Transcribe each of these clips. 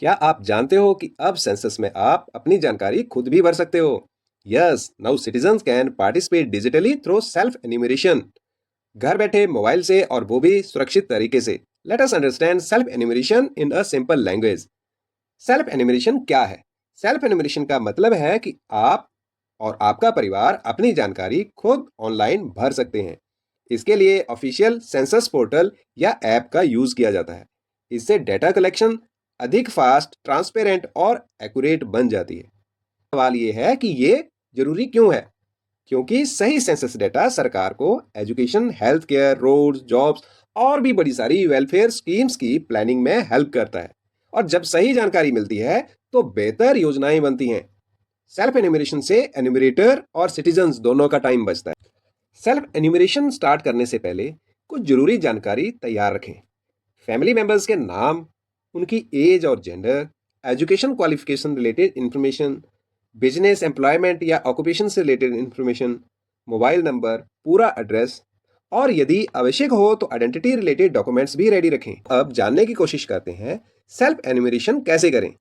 क्या आप जानते हो कि अब सेंसस में आप अपनी जानकारी खुद भी भर सकते हो? Yes, now citizens can participate digitally through self enumeration. घर बैठे मोबाइल से और वो भी सुरक्षित तरीके से। Let us understand self enumeration in a simple language. Self enumeration क्या है? सेल्फ एन्यूमरेशन का मतलब है कि आप और आपका परिवार अपनी जानकारी खुद ऑनलाइन भर सकते हैं। इसके लिए ऑफिशियल सेंसस पोर्टल या ऐप का यूज किया जाता है। इससे डेटा कलेक्शन अधिक फास्ट, ट्रांसपेरेंट और एक्यूरेट बन जाती है। सवाल ये है कि ये जरूरी क्यों है? क्योंकि सही सेंसस डेटा सरकार को education, health care, roads, jobs और भी बड़ी सारी वेलफेयर स्कीम्स की प्लानिंग में हेल्प करता है। और जब सही जानकारी मिलती है तो बेहतर योजनाएं बनती हैं। सेल्फ एन्यूमरेशन से एन्यूमरेटर और सिटीजन्स दोनों का टाइम बचता है। सेल्फ एन्यूमरेशन स्टार्ट करने से पहले कुछ जरूरी जानकारी तैयार रखें। फैमिली मेंबर्स के नाम, उनकी एज और gender, education qualification related information, business, employment या ऑक्यूपेशन से रिलेटेड इंफॉर्मेशन, मोबाइल नंबर, पूरा एड्रेस और यदि आवश्यक हो तो आइडेंटिटी रिलेटेड डॉक्यूमेंट्स भी रेडी रखें। अब जानने की कोशिश करते हैं सेल्फ एन्यूमरेशन कैसे करें।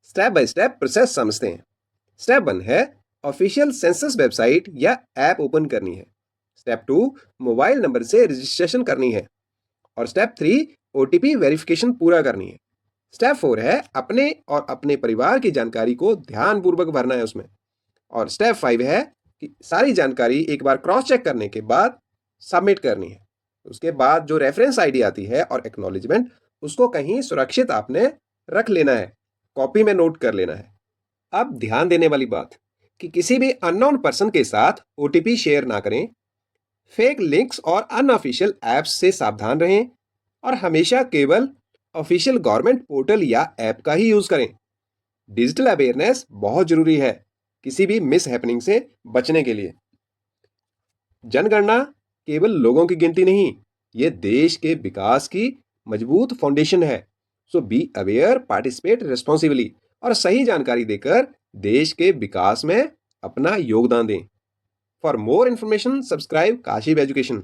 स्टेप बाय स्टेप प्रोसेस समझते हैं। स्टेप 1 है ऑफिशियल सेंसस वेबसाइट या ऐप ओपन करनी है। स्टेप 2 मोबाइल नंबर से रजिस्ट्रेशन करनी है। और स्टेप 3 ओटीपी वेरिफिकेशन पूरा करनी है। स्टेप 4 है अपने और अपने परिवार की जानकारी को ध्यानपूर्वक भरना है उसमें। और स्टेप 5 है कि सारी जानकारी एक बार क्रॉस चेक करने के बाद सबमिट करनी है। उसके बाद जो रेफरेंस आईडी आती है और एक्नॉलेजमेंट, उसको कहीं सुरक्षित आपने रख लेना है, कॉपी में नोट कर लेना है। अब ध्यान देने वाली बात कि किसी भी अननोन पर्सन के साथ ओटीपी शेयर ना करें, फेक लिंक्स और अनऑफिशियल ऐप्स से सावधान रहें और हमेशा केवल ऑफिशियल गवर्नमेंट पोर्टल या ऐप का ही यूज करें। डिजिटल अवेयरनेस बहुत जरूरी है किसी भी मिस हैपनिंग से बचने के लिए। जनगणना केवल लोगों की गिनती नहीं, ये देश के विकास की मजबूत फाउंडेशन है। सो बी अवेयर, पार्टिसिपेट रिस्पॉन्सिबली और सही जानकारी देकर देश के विकास में अपना योगदान दें। For more information subscribe Kashib education.